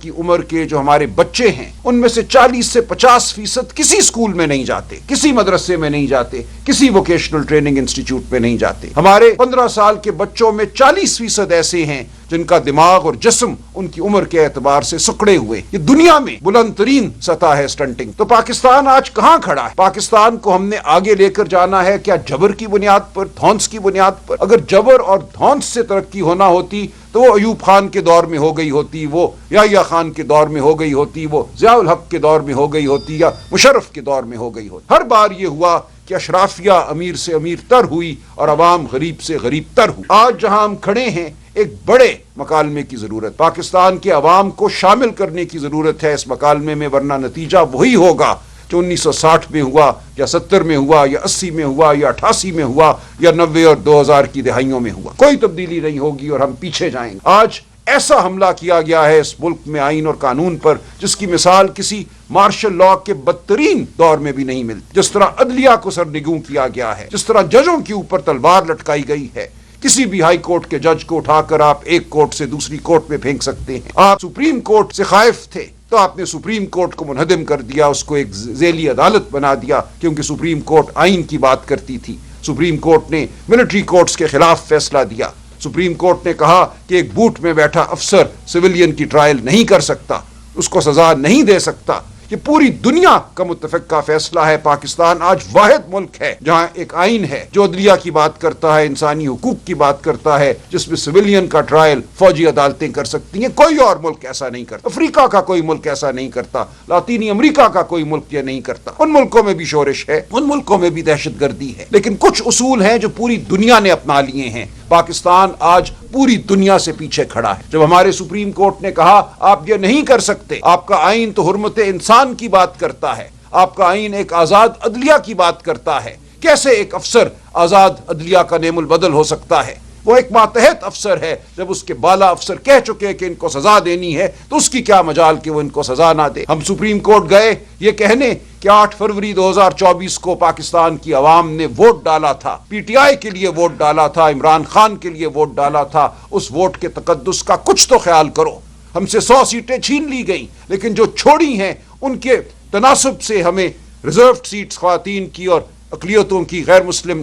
کی عمر کے جو ہمارے بچے ہیں ان میں سے 40 سے 50% کسی اسکول میں نہیں جاتے، کسی مدرسے میں نہیں جاتے، کسی ووکیشنل ٹریننگ انسٹیٹیوٹ میں نہیں جاتے۔ ہمارے 15 سال کے بچوں میں 40% ایسے ہیں جن کا دماغ اور جسم ان کی عمر کے اعتبار سے سکڑے ہوئے۔ یہ دنیا میں بلند ترین سطح ہے سٹنٹنگ۔ تو پاکستان آج کہاں کھڑا ہے؟ پاکستان کو ہم نے آگے لے کر جانا ہے کیا جبر کی بنیاد پر، دھونس کی بنیاد پر؟ اگر جبر اور دھونس سے ترقی ہونا ہوتی تو وہ ایوب خان کے دور میں ہو گئی ہوتی، وہ یحییٰ خان کے دور میں ہو گئی ہوتی، وہ ضیاء الحق کے دور میں ہو گئی ہوتی، یا مشرف کے دور میں ہو گئی ہوتی۔ ہر بار یہ ہوا کہ اشرافیہ امیر سے امیر تر ہوئی اور عوام غریب سے غریب تر ہوئی۔ آج جہاں ہم کھڑے ہیں ایک بڑے مکالمے کی ضرورت، پاکستان کے عوام کو شامل کرنے کی ضرورت ہے اس مکالمے میں، ورنہ نتیجہ وہی ہوگا جو 1960 میں ہوا یا 70 میں ہوا یا 80 میں ہوا یا 88 میں ہوا یا 90 اور 2000 کی دہائیوں میں ہوا۔ کوئی تبدیلی نہیں ہوگی اور ہم پیچھے جائیں گے۔ آج ایسا حملہ کیا گیا ہے اس ملک میں آئین اور قانون پر جس کی مثال کسی مارشل لاء کے بدترین دور میں بھی نہیں ملتی۔ جس طرح عدلیہ کو سرنگوں کیا گیا ہے، جس طرح ججوں کے اوپر تلوار لٹکائی گئی ہے، کسی بھی ہائی کورٹ کے جج کو اٹھا کر آپ ایک کورٹ سے دوسری کورٹ میں پھینک سکتے ہیں۔ آپ سپریم کورٹ سے خائف تھے تو آپ نے سپریم کورٹ کو منہدم کر دیا، اس کو ایک ذیلی عدالت بنا دیا، کیونکہ سپریم کورٹ آئین کی بات کرتی تھی۔ سپریم کورٹ نے ملٹری کورٹس کے خلاف فیصلہ دیا۔ سپریم کورٹ نے کہا کہ ایک بوٹ میں بیٹھا افسر سویلین کی ٹرائل نہیں کر سکتا، اس کو سزا نہیں دے سکتا۔ یہ پوری دنیا کا متفقہ فیصلہ ہے۔ پاکستان آج واحد ملک ہے جہاں ایک آئین ہے جو عدلیہ کی بات کرتا ہے، انسانی حقوق کی بات کرتا ہے، جس میں سویلین کا ٹرائل فوجی عدالتیں کر سکتی ہیں۔ کوئی اور ملک ایسا نہیں کرتا، افریقہ کا کوئی ملک ایسا نہیں کرتا، لاطینی امریکہ کا کوئی ملک یہ نہیں کرتا۔ ان ملکوں میں بھی شورش ہے، ان ملکوں میں بھی دہشت گردی ہے، لیکن کچھ اصول ہیں جو پوری دنیا نے اپنا لیے ہیں۔ پاکستان آج پوری دنیا سے پیچھے کھڑا ہے۔ جب ہمارے سپریم کورٹ نے کہا آپ یہ نہیں کر سکتے، آپ کا آئین تو حرمت انسان کی بات کرتا ہے، آپ کا آئین ایک آزاد عدلیہ کی بات کرتا ہے، کیسے ایک افسر آزاد عدلیہ کا نعم البدل ہو سکتا ہے؟ وہ ایک ماتحت افسر ہے، جب اس کے بالا افسر کہہ چکے کہ ان کو سزا دینی ہے تو اس کی کیا مجال کہ وہ ان کو سزا نہ دے۔ ہم سپریم کورٹ گئے یہ کہنے کہ 8 فروری 2024 کو پاکستان کی عوام نے ووٹ ڈالا تھا، پی ٹی آئی کے لیے ووٹ ڈالا تھا، عمران خان کے لیے ووٹ ڈالا تھا، اس ووٹ کے تقدس کا کچھ تو خیال کرو۔ ہم سے 100 سیٹیں چھین لی گئیں، لیکن جو چھوڑی ہیں ان کے تناسب سے ہمیں ریزروڈ سیٹس خواتین کی اور اقلیتوں کی، غیر مسلم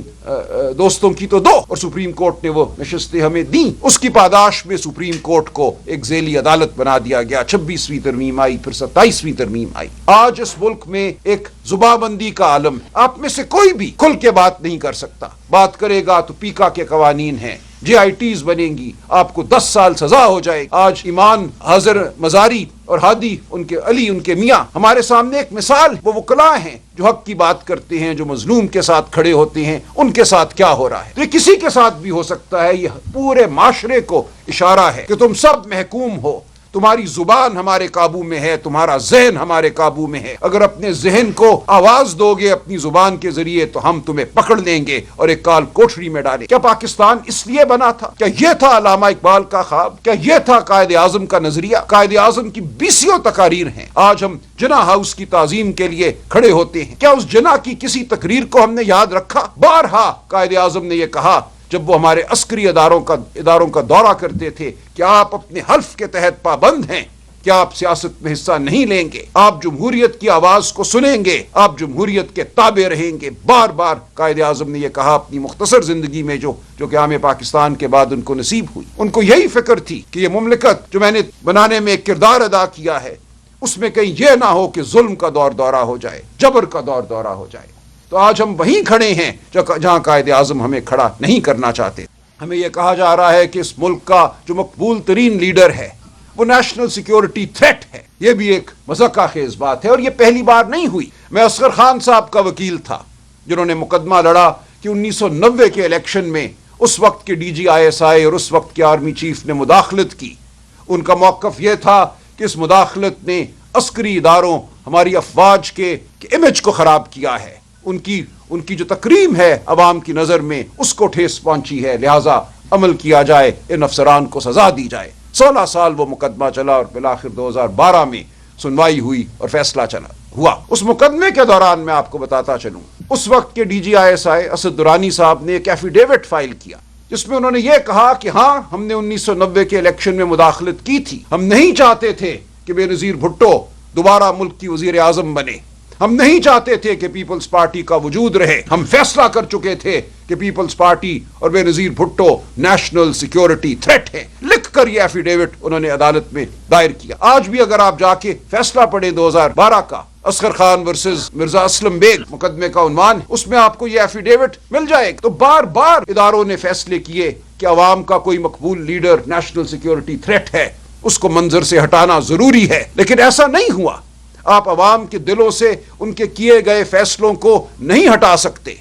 دوستوں کی تو دو، اور سپریم کورٹ نے وہ نشستیں ہمیں دیں۔ اس کی پاداش میں سپریم کورٹ کو ایک ذیلی عدالت بنا دیا گیا، 26ویں ترمیم آئی، پھر 27ویں ترمیم آئی۔ آج اس ملک میں ایک زبابندی کا عالم، آپ میں سے کوئی بھی کھل کے بات نہیں کر سکتا، بات کرے گا تو پیکا کے قوانین ہیں، جے آئی ٹیز بنیں گی، آپ کو 10 سال سزا ہو جائے گی۔ آج ایمان حاضر مزاری اور ہادی ان کے علی ان کے میاں ہمارے سامنے ایک مثال، وہ وکلاء ہیں جو حق کی بات کرتے ہیں، جو مظلوم کے ساتھ کھڑے ہوتے ہیں، ان کے ساتھ کیا ہو رہا ہے؟ یہ کسی کے ساتھ بھی ہو سکتا ہے۔ یہ پورے معاشرے کو اشارہ ہے کہ تم سب محکوم ہو، تمہاری زبان ہمارے قابو میں ہے، تمہارا ذہن ہمارے قابو میں ہے۔ اگر اپنے ذہن کو آواز دو گے اپنی زبان کے ذریعے تو ہم تمہیں پکڑ لیں گے اور ایک کال کوٹری میں ڈالیں۔ کیا پاکستان اس لیے بنا تھا؟ کیا یہ تھا علامہ اقبال کا خواب؟ کیا یہ تھا قائد اعظم کا نظریہ؟ قائد اعظم کی 20 تقاریر ہیں۔ آج ہم جناح ہاؤس کی تعظیم کے لیے کھڑے ہوتے ہیں، کیا اس جناح کی کسی تقریر کو ہم نے یاد رکھا؟ بارہا قائد اعظم نے یہ کہا جب وہ ہمارے عسکری اداروں کا دورہ کرتے تھے کہ آپ اپنے حلف کے تحت پابند ہیں، کیا آپ سیاست میں حصہ نہیں لیں گے، آپ جمہوریت کی آواز کو سنیں گے، آپ جمہوریت کے تابع رہیں گے۔ بار بار قائد اعظم نے یہ کہا اپنی مختصر زندگی میں جو قیام پاکستان کے بعد ان کو نصیب ہوئی۔ ان کو یہی فکر تھی کہ یہ مملکت جو میں نے بنانے میں ایک کردار ادا کیا ہے، اس میں کہیں یہ نہ ہو کہ ظلم کا دور دورہ ہو جائے، جبر کا دور دورہ ہو جائے۔ تو آج ہم وہیں کھڑے ہیں جہاں قائد اعظم ہمیں کھڑا نہیں کرنا چاہتے۔ ہمیں یہ کہا جا رہا ہے کہ اس ملک کا جو مقبول ترین لیڈر ہے وہ نیشنل سیکیورٹی تھریٹ ہے۔ یہ بھی ایک مذاقہ خیز بات ہے، اور یہ پہلی بار نہیں ہوئی۔ میں اصغر خان صاحب کا وکیل تھا جنہوں نے مقدمہ لڑا کہ 1990 کے الیکشن میں اس وقت کے ڈی جی آئی ایس آئی اور اس وقت کے آرمی چیف نے مداخلت کی۔ ان کا موقف یہ تھا کہ اس مداخلت نے عسکری اداروں، ہماری افواج کے امیج کو خراب کیا ہے، ان کی جو تکریم ہے عوام کی نظر میں اس کو ٹھیس پہنچی ہے، لہٰذا عمل کیا جائے، ان افسران کو سزا دی جائے۔ 16 سال وہ مقدمہ چلا اور بالآخر 2012 میں سنوائی ہوئی اور فیصلہ ہوا۔ اس مقدمے کے دوران میں آپ کو بتاتا چلوں، اس وقت کے D G I S I Asad Durrani صاحب نے ایک ایفیڈیوٹ فائل کیا جس میں انہوں نے یہ کہا کہ ہاں ہم نے 1990 کے الیکشن میں مداخلت کی تھی، ہم نہیں چاہتے تھے کہ بے نظیر بھٹو دوبارہ ملک کی وزیر اعظم بنے، ہم نہیں چاہتے تھے کہ پیپلز پارٹی کا وجود رہے، ہم فیصلہ کر چکے تھے کہ پیپلز پارٹی اور بے نظیر بھٹو نیشنل سیکیورٹی تھریٹ ہے۔ لکھ کر یہ ایفیڈیوٹ انہوں نے عدالت میں دائر کیا۔ آج بھی اگر آپ جا کے فیصلہ پڑھیں 2012 کا، اصغر خان ورسز مرزا اسلم بیگ مقدمے کا عنوان، اس میں آپ کو یہ ایفیڈیوٹ مل جائے گا۔ تو بار بار اداروں نے فیصلے کیے کہ عوام کا کوئی مقبول لیڈر نیشنل سیکیورٹی تھریٹ ہے، اس کو منظر سے ہٹانا ضروری ہے، لیکن ایسا نہیں ہوا۔ آپ عوام کے دلوں سے ان کے کیے گئے فیصلوں کو نہیں ہٹا سکتے۔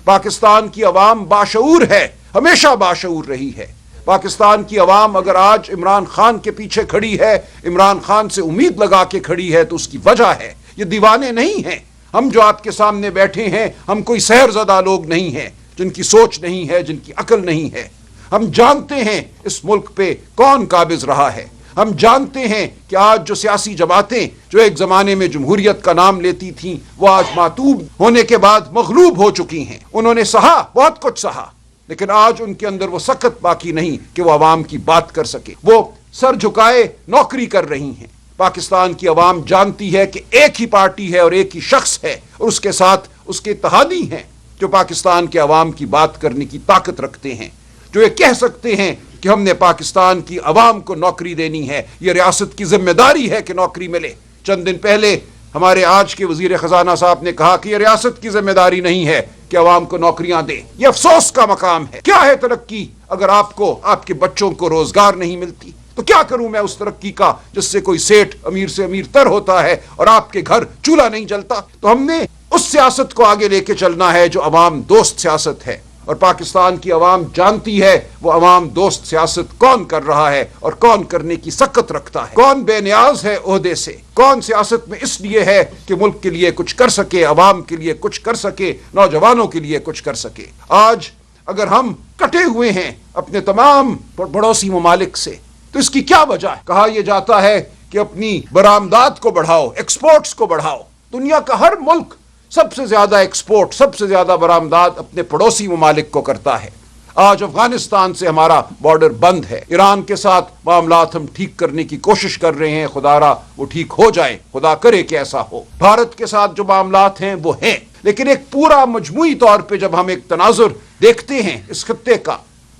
پاکستان کی عوام باشعور ہے، ہمیشہ باشعور رہی ہے۔ پاکستان کی عوام اگر آج عمران خان کے پیچھے کھڑی ہے، عمران خان سے امید لگا کے کھڑی ہے، تو اس کی وجہ ہے یہ دیوانے نہیں ہیں۔ ہم جو آپ کے سامنے بیٹھے ہیں، ہم کوئی سحر زدہ لوگ نہیں ہیں جن کی سوچ نہیں ہے، جن کی عقل نہیں ہے۔ ہم جانتے ہیں اس ملک پہ کون قابض رہا ہے۔ ہم جانتے ہیں کہ آج جو سیاسی جماعتیں جو ایک زمانے میں جمہوریت کا نام لیتی تھیں، وہ آج معتوب ہونے کے بعد مغلوب ہو چکی ہیں۔ انہوں نے سہا، بہت کچھ سہا، لیکن آج ان کے اندر وہ سخت باقی نہیں کہ وہ عوام کی بات کر سکے۔ وہ سر جھکائے نوکری کر رہی ہیں۔ پاکستان کی عوام جانتی ہے کہ ایک ہی پارٹی ہے اور ایک ہی شخص ہے، اور اس کے ساتھ اس کے اتحادی ہیں جو پاکستان کے عوام کی بات کرنے کی طاقت رکھتے ہیں، جو یہ کہہ سکتے ہیں کہ ہم نے پاکستان کی عوام کو نوکری دینی ہے، یہ ریاست کی ذمہ داری ہے کہ نوکری ملے۔ چند دن پہلے ہمارے آج کے وزیر خزانہ صاحب نے کہا کہ یہ ریاست کی ذمہ داری نہیں ہے کہ عوام کو نوکریاں دے، یہ افسوس کا مقام ہے۔ کیا ہے ترقی اگر آپ کو، آپ کے بچوں کو روزگار نہیں ملتی؟ تو کیا کروں میں اس ترقی کا جس سے کوئی سیٹ امیر سے امیر تر ہوتا ہے اور آپ کے گھر چولہا نہیں جلتا؟ تو ہم نے اس سیاست کو آگے لے کے چلنا ہے جو عوام دوست سیاست ہے، اور پاکستان کی عوام جانتی ہے وہ عوام دوست سیاست کون کر رہا ہے اور کون کرنے کی سخت رکھتا ہے، کون بے نیاز ہے عہدے سے، کون سیاست میں اس لیے ہے کہ ملک کے لیے کچھ کر سکے، عوام کے لیے کچھ کر سکے، نوجوانوں کے لیے کچھ کر سکے۔ آج اگر ہم کٹے ہوئے ہیں اپنے تمام پڑوسی ممالک سے، تو اس کی کیا وجہ ہے؟ کہا یہ جاتا ہے کہ اپنی برآمدات کو بڑھاؤ، ایکسپورٹس کو بڑھاؤ۔ دنیا کا ہر ملک سب سے زیادہ ایکسپورٹ، سب سے زیادہ برآمدات اپنے پڑوسی ممالک کو کرتا ہے۔ آج افغانستان سے ہمارا بارڈر بند ہے، ایران کے ساتھ معاملات ہم ٹھیک کرنے کی کوشش کر رہے ہیں، خدا را وہ ٹھیک ہو جائے، خدا کرے کہ ایسا ہو۔ بھارت کے ساتھ جو معاملات ہیں وہ ہیں، لیکن ایک پورا مجموعی طور پہ جب ہم ایک تناظر دیکھتے ہیں اس خطے کا،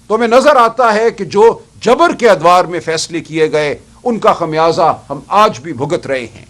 تو ہمیں نظر آتا ہے کہ جو جبر کے ادوار میں فیصلے کیے گئے، ان کا خمیازہ ہم آج بھی بھگت رہے ہیں۔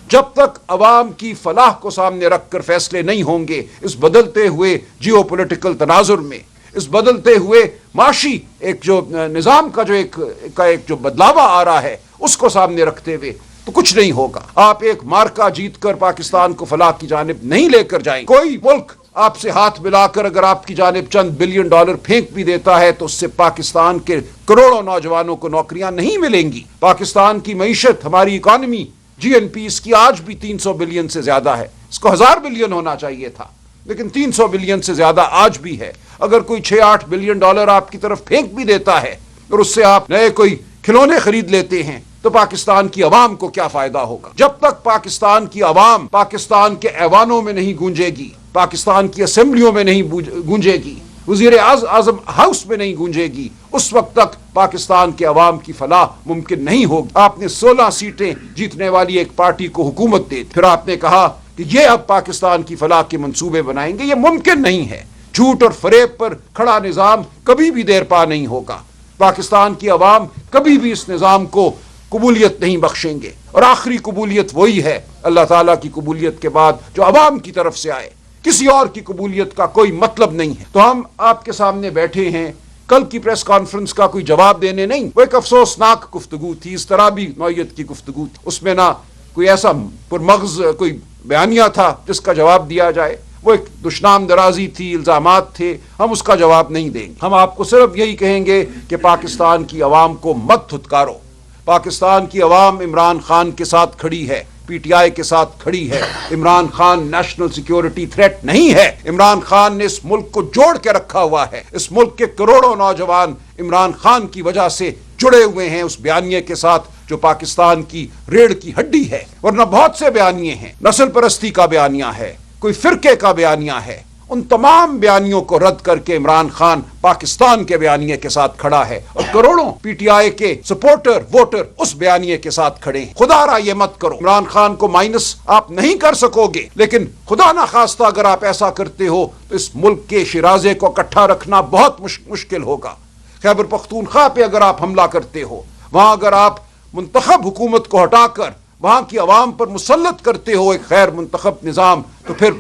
جب تک عوام کی فلاح کو سامنے رکھ کر فیصلے نہیں ہوں گے، اس بدلتے ہوئے جیو پولیٹیکل تناظر میں، اس بدلتے ہوئے معاشی ایک جو نظام کا جو ایک جو بدلاوا آ رہا ہے، اس کو سامنے رکھتے ہوئے تو کچھ نہیں ہوگا۔ آپ ایک مارکا جیت کر پاکستان کو فلاح کی جانب نہیں لے کر جائیں۔ کوئی ملک آپ سے ہاتھ ملا کر اگر آپ کی جانب چند بلین ڈالر پھینک بھی دیتا ہے تو اس سے پاکستان کے کروڑوں نوجوانوں کو نوکریاں نہیں ملیں گی۔ پاکستان کی معیشت، ہماری اکانومی، جی این پی اس کی آج بھی 300 بلین سے زیادہ ہے، اس کو 1000 بلین ہونا چاہیے تھا، لیکن 300 بلین سے زیادہ آج بھی ہے۔ اگر کوئی 6-8 بلین ڈالر آپ کی طرف پھینک بھی دیتا ہے اور اس سے آپ نئے کوئی کھلونے خرید لیتے ہیں، تو پاکستان کی عوام کو کیا فائدہ ہوگا؟ جب تک پاکستان کی عوام پاکستان کے ایوانوں میں نہیں گونجے گی، پاکستان کی اسمبلیوں میں نہیں گونجے گی، وزیر اعظم ہاؤس میں نہیں گونجے گی، اس وقت تک پاکستان کے عوام کی فلاح ممکن نہیں ہوگی۔ آپ نے 16 سیٹیں جیتنے والی ایک پارٹی کو حکومت دی، پھر آپ نے کہا کہ یہ اب پاکستان کی فلاح کے منصوبے بنائیں گے، یہ ممکن نہیں ہے۔ جھوٹ اور فریب پر کھڑا نظام کبھی بھی دیر پا نہیں ہوگا۔ پاکستان کی عوام کبھی بھی اس نظام کو قبولیت نہیں بخشیں گے، اور آخری قبولیت وہی ہے اللہ تعالیٰ کی قبولیت کے بعد جو عوام کی طرف سے آئے، کسی اور کی قبولیت کا کوئی مطلب نہیں ہے۔ تو ہم آپ کے سامنے بیٹھے ہیں، کل کی پریس کانفرنس کا کوئی جواب دینے نہیں، وہ ایک افسوسناک گفتگو تھی، اس طرح بھی نوعیت کی گفتگو تھی، اس میں نہ کوئی ایسا پرمغز کوئی بیانیہ تھا جس کا جواب دیا جائے، وہ ایک دشنام درازی تھی، الزامات تھے، ہم اس کا جواب نہیں دیں گے۔ ہم آپ کو صرف یہی کہیں گے کہ پاکستان کی عوام کو مت دھتکارو۔ پاکستان کی عوام عمران خان کے ساتھ کھڑی ہے، پی ٹی آئی کے ساتھ کھڑی ہے۔ Imran Khan national security threat نہیں ہے۔ عمران خان نے اس ملک کو جوڑ کے رکھا ہوا ہے۔ اس ملک کے کروڑوں نوجوان عمران خان کی وجہ سے جڑے ہوئے ہیں اس بیانیے کے ساتھ جو پاکستان کی ریڑھ کی ہڈی ہے، ورنہ بہت سے بیانیے ہیں، نسل پرستی کا بیانیہ ہے، کوئی فرقے کا بیانیہ ہے، ان تمام بیانیوں کو رد کر کے عمران خان پاکستان کے بیانیے کے ساتھ کھڑا ہے اور کروڑوں پی ٹی آئی کے سپورٹر ووٹر اس بیانیے کے ساتھ کھڑے ہیں۔ خدا را یہ مت کرو، عمران خان کو مائنس آپ نہیں کر سکو گے، لیکن خدا نہ خواستہ اگر آپ ایسا کرتے ہو تو اس ملک کے شیرازے کو اکٹھا رکھنا بہت مشکل ہوگا۔ خیبر پختونخوا پہ اگر آپ حملہ کرتے ہو، وہاں اگر آپ منتخب حکومت کو ہٹا کر وہاں کی عوام پر مسلط کرتے ہو ایک غیر منتخب نظام، تو پھر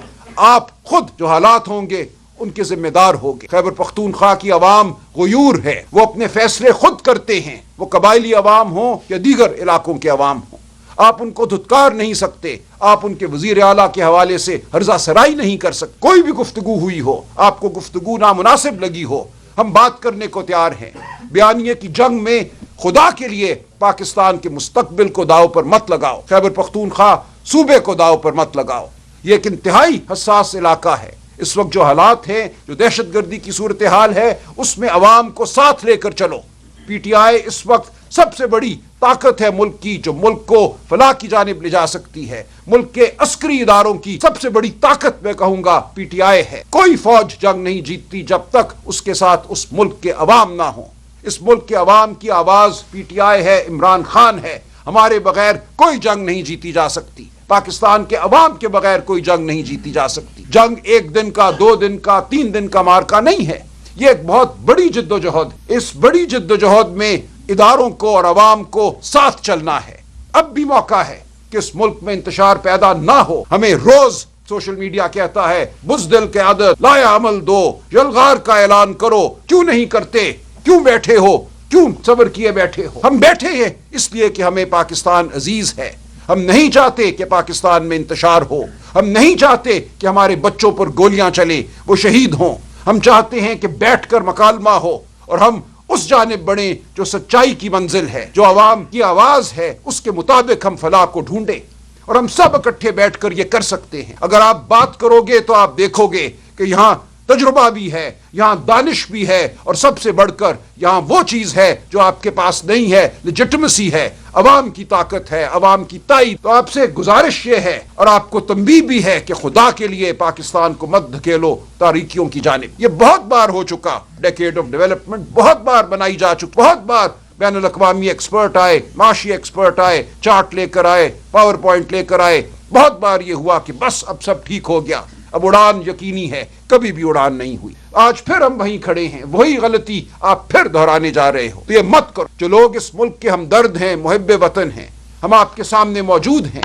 آپ خود جو حالات ہوں گے ان کے ذمہ دار ہوگے۔ خیبر پختونخوا کی عوام غیور ہے، وہ اپنے فیصلے خود کرتے ہیں، وہ قبائلی عوام ہوں یا دیگر علاقوں کے عوام ہوں، آپ ان کو دھتکار نہیں سکتے، آپ ان کے وزیر اعلیٰ کے حوالے سے ہرزہ سرائی نہیں کر سکتے۔ کوئی بھی گفتگو ہوئی ہو، آپ کو گفتگو نامناسب لگی ہو، ہم بات کرنے کو تیار ہیں۔ بیانیے کی جنگ میں خدا کے لیے پاکستان کے مستقبل کو داؤ پر مت لگاؤ، خیبر پختونخوا صوبے کو داؤ پر مت لگاؤ۔ یہ ایک انتہائی حساس علاقہ ہے۔ اس وقت جو حالات ہیں، جو دہشت گردی کی صورتحال ہے، اس میں عوام کو ساتھ لے کر چلو۔ پی ٹی آئی اس وقت سب سے بڑی طاقت ہے ملک کی، جو ملک کو فلاح کی جانب لے جا سکتی ہے۔ ملک کے عسکری اداروں کی سب سے بڑی طاقت میں کہوں گا پی ٹی آئی ہے۔ کوئی فوج جنگ نہیں جیتتی جب تک اس کے ساتھ اس ملک کے عوام نہ ہوں۔ اس ملک کے عوام کی آواز پی ٹی آئی ہے، عمران خان ہے۔ ہمارے بغیر کوئی جنگ نہیں جیتی جا سکتی، پاکستان کے عوام کے بغیر کوئی جنگ نہیں جیتی جا سکتی۔ جنگ ایک دن کا، 2 دن کا، 3 دن کا مارکا نہیں ہے، یہ ایک بہت بڑی جد و جہد۔ اس بڑی جد و جہد میں اداروں کو اور عوام کو ساتھ چلنا ہے۔ اب بھی موقع ہے کہ اس ملک میں انتشار پیدا نہ ہو۔ ہمیں روز سوشل میڈیا کہتا ہے بزدل کے عادت لایا عمل دو، یلغار کا اعلان کرو، کیوں نہیں کرتے؟ کیوں بیٹھے ہو؟ کیوں صبر کیے بیٹھے ہو؟ ہم بیٹھے ہیں اس لیے کہ ہمیں پاکستان عزیز ہے۔ ہم نہیں چاہتے کہ پاکستان میں انتشار ہو، ہم نہیں چاہتے کہ ہمارے بچوں پر گولیاں چلیں، وہ شہید ہوں۔ ہم چاہتے ہیں کہ بیٹھ کر مکالمہ ہو اور ہم اس جانب بڑھیں جو سچائی کی منزل ہے، جو عوام کی آواز ہے، اس کے مطابق ہم فلاح کو ڈھونڈیں، اور ہم سب اکٹھے بیٹھ کر یہ کر سکتے ہیں۔ اگر آپ بات کرو گے تو آپ دیکھو گے کہ یہاں تجربہ بھی ہے، یہاں دانش بھی ہے، اور سب سے بڑھ کر یہاں وہ چیز ہے جو آپ کے پاس نہیں ہے، لیجٹمیسی ہے، عوام کی طاقت ہے، عوام کی تائید۔ تو آپ سے گزارش یہ ہے اور آپ کو تنبیہ بھی ہے کہ خدا کے لیے پاکستان کو مت دھکیلو تاریکیوں کی جانب۔ یہ بہت بار ہو چکا، ڈیکیڈ آف ڈیولپمنٹ بہت بار بنائی جا چکی، بہت بار بین الاقوامی ایکسپرٹ آئے، معاشی ایکسپرٹ آئے، چارٹ لے کر آئے، پاور پوائنٹ لے کر آئے، بہت بار یہ ہوا کہ بس اب سب ٹھیک ہو گیا، اب اڑان یقینی ہے، کبھی بھی اڑان نہیں ہوئی۔ آج پھر ہم وہیں کھڑے ہیں، وہی غلطی آپ پھر دہرانے جا رہے ہو، تو یہ مت کرو۔ جو لوگ اس ملک کے ہمدرد ہیں، محب وطن ہیں، ہم آپ کے سامنے موجود ہیں۔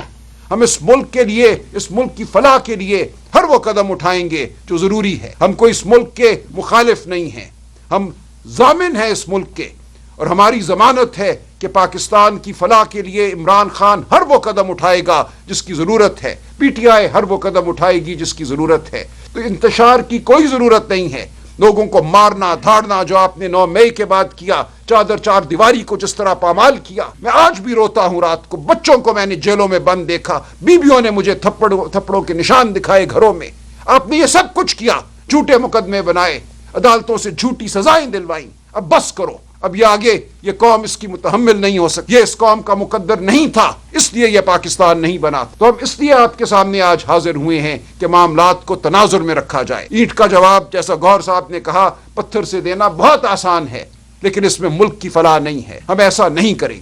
ہم اس ملک کے لیے، اس ملک کی فلاح کے لیے ہر وہ قدم اٹھائیں گے جو ضروری ہے۔ ہم کوئی اس ملک کے مخالف نہیں ہیں، ہم ضامن ہیں اس ملک کے، اور ہماری ضمانت ہے کہ پاکستان کی فلاح کے لیے عمران خان ہر وہ قدم اٹھائے گا جس کی ضرورت ہے، پی ٹی آئی ہر وہ قدم اٹھائے گی جس کی ضرورت ہے۔ تو انتشار کی کوئی ضرورت نہیں ہے۔ لوگوں کو مارنا دھاڑنا جو آپ نے 9 مئی کے بعد کیا، چادر چار دیواری کو جس طرح پامال کیا، میں آج بھی روتا ہوں رات کو۔ بچوں کو میں نے جیلوں میں بند دیکھا، بیویوں نے مجھے تھپڑوں کے نشان دکھائے گھروں میں۔ آپ نے یہ سب کچھ کیا، جھوٹے مقدمے بنائے، عدالتوں سے جھوٹی سزائیں دلوائیں۔ اب بس کرو، اب یہ آگے یہ قوم اس کی متحمل نہیں ہو سکتی، یہ اس قوم کا مقدر نہیں تھا، اس لیے یہ پاکستان نہیں بنا۔ تو ہم اس لیے آپ کے سامنے آج حاضر ہوئے ہیں کہ معاملات کو تناظر میں رکھا جائے۔ اینٹ کا جواب، جیسا گوہر صاحب نے کہا، پتھر سے دینا بہت آسان ہے، لیکن اس میں ملک کی فلاح نہیں ہے، ہم ایسا نہیں کریں گے۔